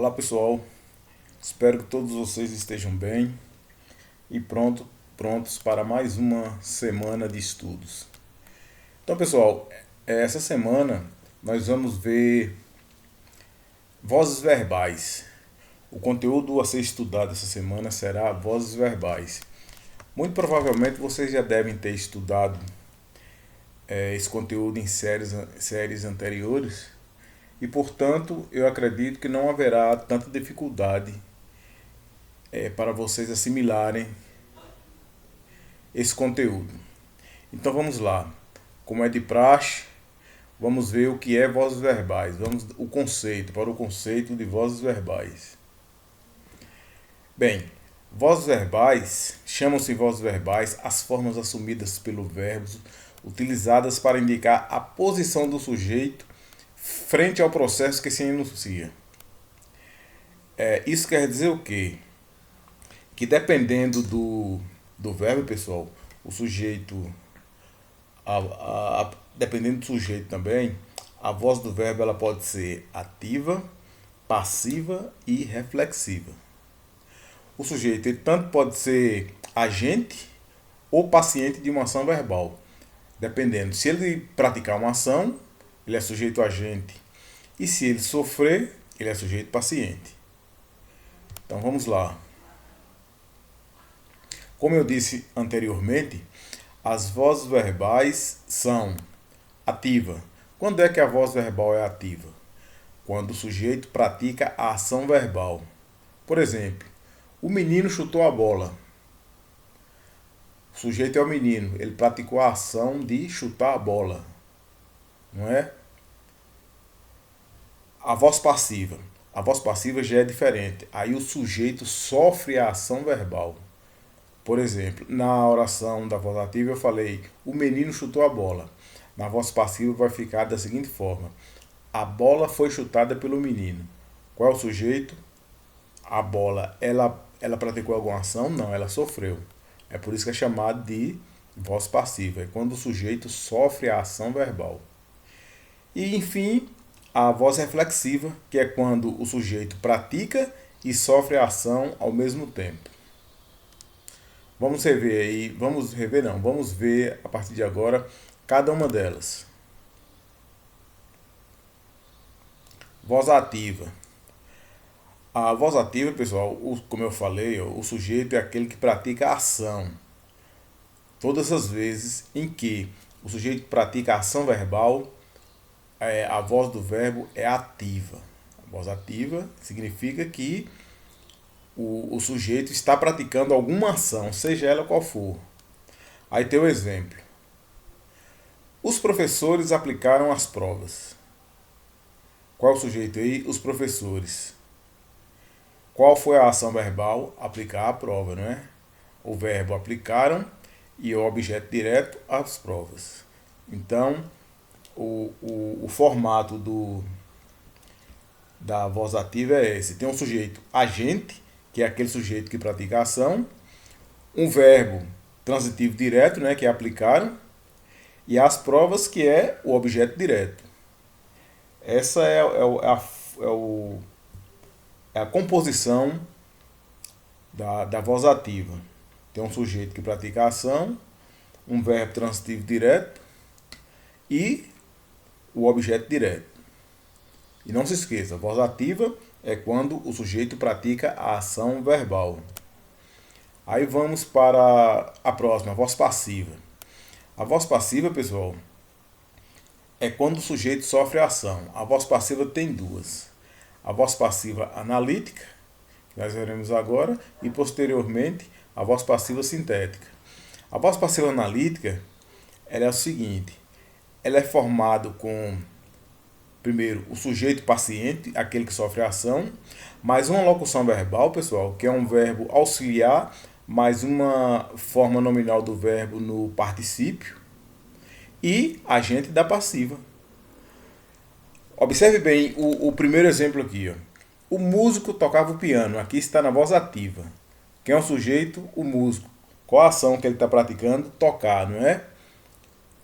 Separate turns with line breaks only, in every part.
Olá pessoal, espero que todos vocês estejam bem e prontos para mais uma semana de estudos. Então pessoal, essa semana nós vamos ver vozes verbais. O conteúdo a ser estudado essa semana será vozes verbais. Muito provavelmente vocês já devem ter estudado esse conteúdo em séries anteriores e, portanto, eu acredito que não haverá tanta dificuldade para vocês assimilarem esse conteúdo. Então vamos lá. Como é de praxe, vamos ver o que é vozes verbais. Vamos para o conceito de vozes verbais. Bem, vozes verbais chamam-se vozes verbais as formas assumidas pelo verbo utilizadas para indicar a posição do sujeito frente ao processo que se enuncia. Isso quer dizer o quê? Que dependendo do verbo, pessoal, o sujeito, dependendo do sujeito também, a voz do verbo ela pode ser ativa, passiva e reflexiva. O sujeito ele tanto pode ser agente ou paciente de uma ação verbal, dependendo. Se ele praticar uma ação, ele é sujeito agente, e se ele sofrer, ele é sujeito paciente. Então vamos lá. Como eu disse anteriormente, as vozes verbais são ativa. Quando é que a voz verbal é ativa? Quando o sujeito pratica a ação verbal. Por exemplo, o menino chutou a bola. O sujeito é o menino, ele praticou a ação de chutar a bola, não é? A voz passiva. A voz passiva já é diferente. Aí o sujeito sofre a ação verbal. Por exemplo, na oração da voz ativa eu falei, o menino chutou a bola. Na voz passiva vai ficar da seguinte forma: a bola foi chutada pelo menino. Qual é o sujeito? A bola, ela praticou alguma ação? Não, ela sofreu. É por isso que é chamado de voz passiva. É quando o sujeito sofre a ação verbal. E, enfim, a voz reflexiva, que é quando o sujeito pratica e sofre a ação ao mesmo tempo. Vamos rever aí, vamos ver a partir de agora cada uma delas. Voz ativa. A voz ativa, pessoal, como eu falei, o sujeito é aquele que pratica a ação. Todas as vezes em que o sujeito pratica a ação verbal, a voz do verbo é ativa. A voz ativa significa que o sujeito está praticando alguma ação, seja ela qual for. Aí tem o exemplo. Os professores aplicaram as provas. Qual é o sujeito aí? Os professores. Qual foi a ação verbal? Aplicar a prova, não é? O verbo aplicaram e o objeto direto as provas. Então, o formato da voz ativa é esse. Tem um sujeito agente, que é aquele sujeito que pratica a ação, um verbo transitivo direto, né, que é aplicaram, e as provas, que é o objeto direto. Essa é a composição da voz ativa. Tem um sujeito que pratica a ação, um verbo transitivo direto e o objeto direto. E não se esqueça, a voz ativa é quando o sujeito pratica a ação verbal. Aí vamos para a próxima, a voz passiva. A voz passiva, pessoal, é quando o sujeito sofre a ação. A voz passiva tem duas. A voz passiva analítica, que nós veremos agora, e posteriormente a voz passiva sintética. A voz passiva analítica ela é o seguinte: ela é formada com, primeiro, o sujeito paciente, aquele que sofre a ação, mais uma locução verbal, pessoal, que é um verbo auxiliar, mais uma forma nominal do verbo no particípio, e agente da passiva. Observe bem o primeiro exemplo aqui. Ó. O músico tocava o piano, aqui está na voz ativa. Quem é o sujeito? O músico. Qual a ação que ele está praticando? Tocar, não é?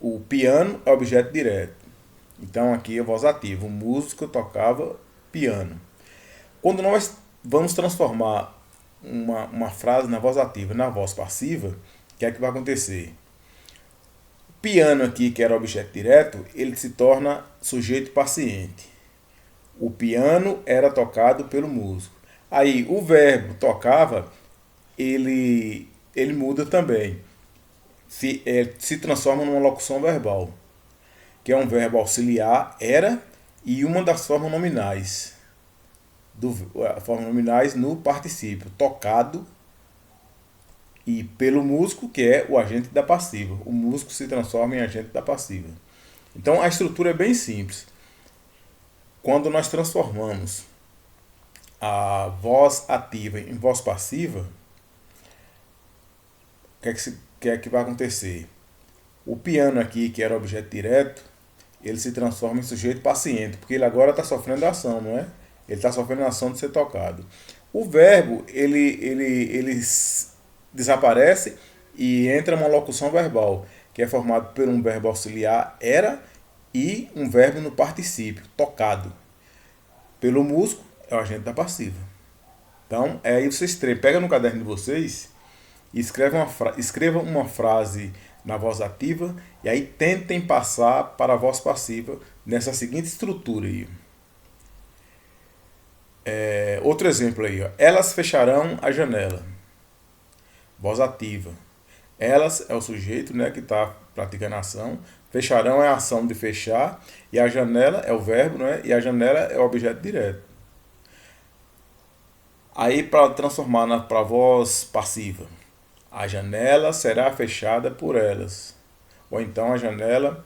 O piano é objeto direto. Então aqui é voz ativa. O músico tocava piano. Quando nós vamos transformar uma frase na voz ativa na voz passiva, o que é que vai acontecer? O piano aqui, que era objeto direto, ele se torna sujeito paciente. O piano era tocado pelo músico. Aí o verbo tocava, ele muda também. Se transforma numa locução verbal, que é um verbo auxiliar, era, e uma das formas nominais. Formas nominais no particípio, tocado, e pelo músico, que é o agente da passiva. O músico se transforma em agente da passiva. Então a estrutura é bem simples. Quando nós transformamos a voz ativa em voz passiva, o que é que vai acontecer? O piano aqui, que era objeto direto, ele se transforma em sujeito paciente, porque ele agora está sofrendo a ação, não é? Ele está sofrendo a ação de ser tocado. O verbo, ele desaparece e entra uma locução verbal, que é formado por um verbo auxiliar, era, e um verbo no particípio, tocado. Pelo músico, é o agente da passiva. Então, aí vocês pegam no caderno de vocês e escrevam uma frase na voz ativa e aí tentem passar para a voz passiva nessa seguinte estrutura aí. Outro exemplo aí, ó. Elas fecharão a janela. Voz ativa. Elas é o sujeito, né, que está praticando a ação. Fecharão é a ação de fechar. E a janela é o verbo, né, e a janela é o objeto direto. Aí, para transformar para a voz passiva, a janela será fechada por elas. Ou então a janela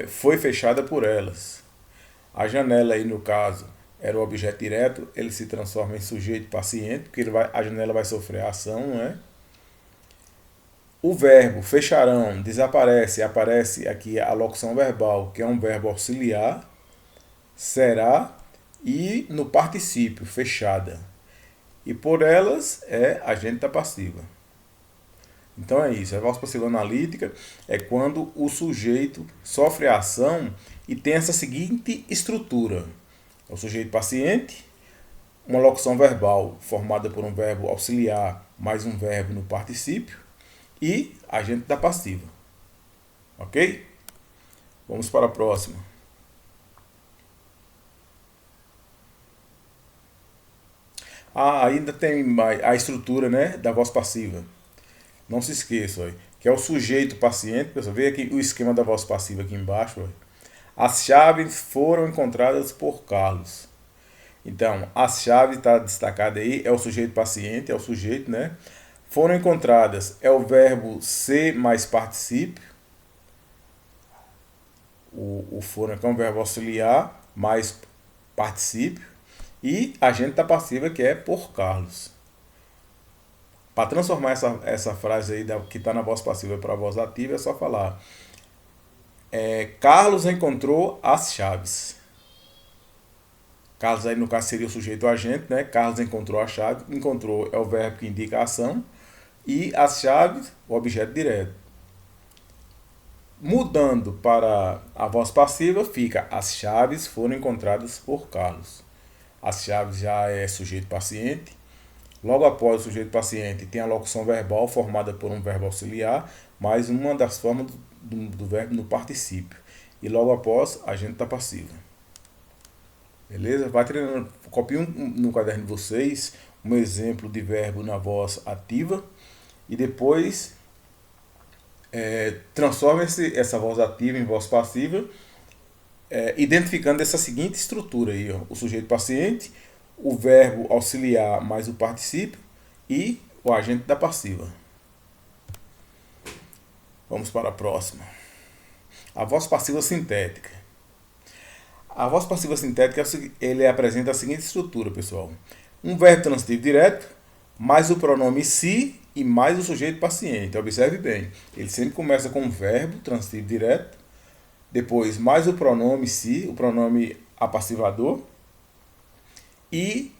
foi fechada por elas. A janela aí, no caso, era o objeto direto, ele se transforma em sujeito paciente, porque a janela vai sofrer a ação, não é? O verbo fecharão desaparece, aparece aqui a locução verbal, que é um verbo auxiliar, será, e no particípio, fechada. E por elas é agente da passiva. Então é isso, a voz passiva analítica é quando o sujeito sofre a ação e tem essa seguinte estrutura. É o sujeito paciente, uma locução verbal formada por um verbo auxiliar mais um verbo no particípio e agente da passiva. Ok? Vamos para a próxima. Ainda tem a estrutura, né, da voz passiva. Não se esqueça, ó, que é o sujeito paciente. Pessoal, veja aqui o esquema da voz passiva aqui embaixo. Ó. As chaves foram encontradas por Carlos. Então, as chaves está destacada aí, é o sujeito paciente, é o sujeito, né? Foram encontradas, é o verbo ser mais particípio. O foram é um verbo auxiliar, mais particípio. E agente da passiva, que é por Carlos. Para transformar essa frase aí que está na voz passiva para a voz ativa, é só falar. Carlos encontrou as chaves. Carlos aí no caso seria o sujeito agente, né? Carlos encontrou a chave. Encontrou é o verbo que indica a ação. E as chaves, o objeto direto. Mudando para a voz passiva, fica as chaves foram encontradas por Carlos. As chaves já é sujeito paciente. Logo após o sujeito paciente tem a locução verbal formada por um verbo auxiliar, mais uma das formas do verbo no particípio. E logo após, agente da passiva. Beleza? Vai treinando. Copie no caderno de vocês um exemplo de verbo na voz ativa e depois transforme essa voz ativa em voz passiva, identificando essa seguinte estrutura aí, ó, o sujeito paciente, o verbo auxiliar mais o particípio e o agente da passiva. Vamos para a próxima. A voz passiva sintética. A voz passiva sintética ele apresenta a seguinte estrutura, pessoal. Um verbo transitivo direto, mais o pronome se e mais o sujeito paciente. Observe bem, ele sempre começa com um verbo transitivo direto, depois mais o pronome se, o pronome apassivador, e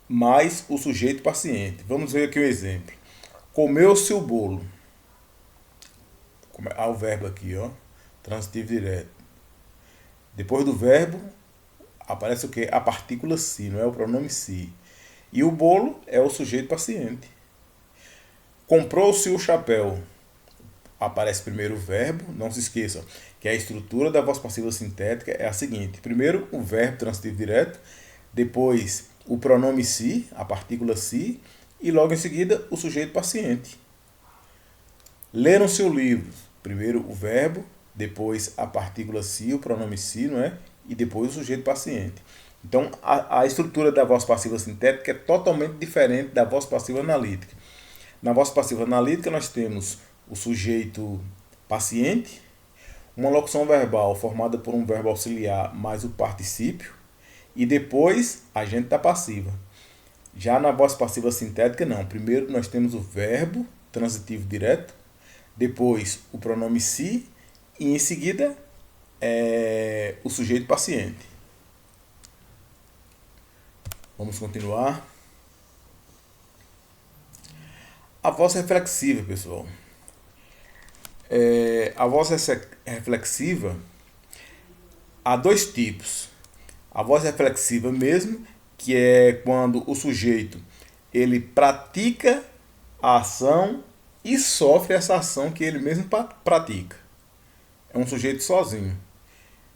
mais o sujeito paciente. Vamos ver aqui o exemplo. Comeu-se o bolo. O verbo aqui, ó, transitivo direto. Depois do verbo, Aparece o quê? A partícula si, não é o pronome si. E o bolo é o sujeito paciente. Comprou-se o chapéu. Aparece primeiro o verbo, não se esqueçam que a estrutura da voz passiva sintética é a seguinte: primeiro o verbo transitivo direto, depois o pronome si, a partícula si, e logo em seguida o sujeito paciente. Leram seu livro, primeiro o verbo, depois a partícula si, o pronome si, não é? E depois o sujeito paciente. Então a estrutura da voz passiva sintética é totalmente diferente da voz passiva analítica. Na voz passiva analítica nós temos o sujeito paciente, uma locução verbal formada por um verbo auxiliar mais o particípio e depois agente da passiva. Já na voz passiva sintética não. Primeiro nós temos o verbo transitivo direto, depois o pronome si e em seguida o sujeito paciente. Vamos continuar. A voz reflexiva, pessoal. A voz reflexiva há dois tipos. A voz reflexiva mesmo, que é quando o sujeito ele pratica a ação e sofre essa ação que ele mesmo pratica. É um sujeito sozinho.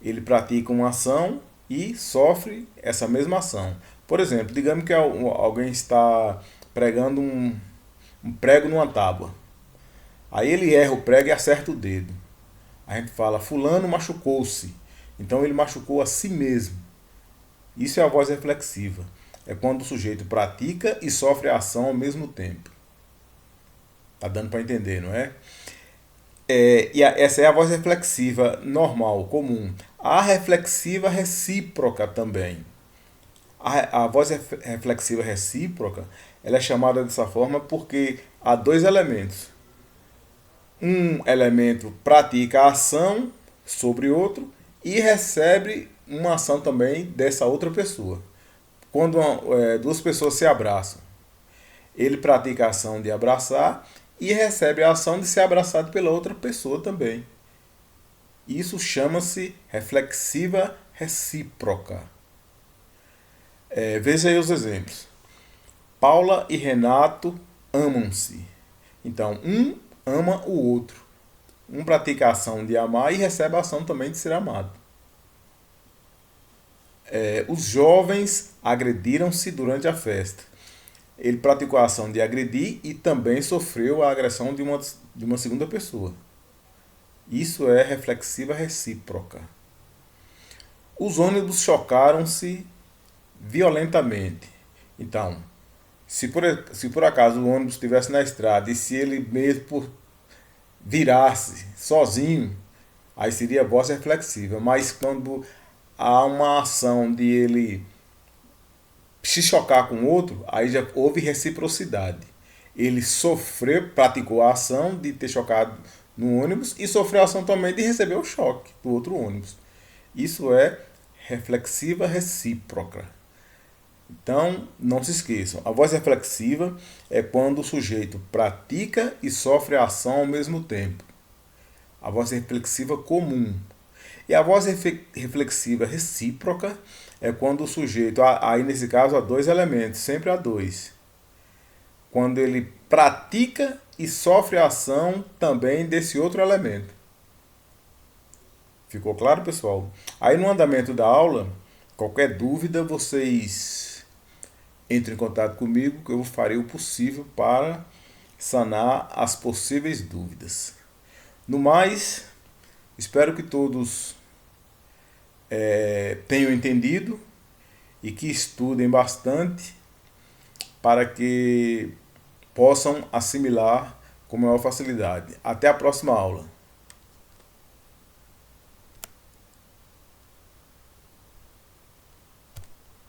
Ele pratica uma ação e sofre essa mesma ação. Por exemplo, digamos que alguém está pregando um prego numa tábua. Aí ele erra o prego e acerta o dedo. A gente fala, fulano machucou-se. Então ele machucou a si mesmo. Isso é a voz reflexiva. É quando o sujeito pratica e sofre a ação ao mesmo tempo. Tá dando para entender, não é? Essa é a voz reflexiva normal, comum. A reflexiva recíproca também. A voz reflexiva recíproca ela é chamada dessa forma porque há dois elementos. Um elemento pratica a ação sobre outro e recebe uma ação também dessa outra pessoa. Quando duas pessoas se abraçam, ele pratica a ação de abraçar e recebe a ação de ser abraçado pela outra pessoa também. Isso chama-se reflexiva recíproca. Veja aí os exemplos. Paula e Renato amam-se. Então, um ama o outro. Um pratica a ação de amar e recebe a ação também de ser amado. Os jovens agrediram-se durante a festa. Ele praticou a ação de agredir e também sofreu a agressão de uma segunda pessoa. Isso é reflexiva recíproca. Os ônibus chocaram-se violentamente. Então, se por acaso o ônibus estivesse na estrada e se ele mesmo por virasse sozinho, aí seria voz reflexiva. Mas quando há uma ação de ele se chocar com o outro, aí já houve reciprocidade. Ele praticou a ação de ter chocado no ônibus e sofreu a ação também de receber o choque do outro ônibus. Isso é reflexiva recíproca. Então, não se esqueçam, a voz reflexiva é quando o sujeito pratica e sofre a ação ao mesmo tempo. A voz reflexiva comum. E a voz reflexiva recíproca é quando o sujeito, aí nesse caso há dois elementos, sempre há dois. Quando ele pratica e sofre a ação também desse outro elemento. Ficou claro, pessoal? Aí no andamento da aula, qualquer dúvida, vocês entrem em contato comigo que eu farei o possível para sanar as possíveis dúvidas. No mais, espero que todos tenham entendido e que estudem bastante para que possam assimilar com maior facilidade. Até a próxima aula.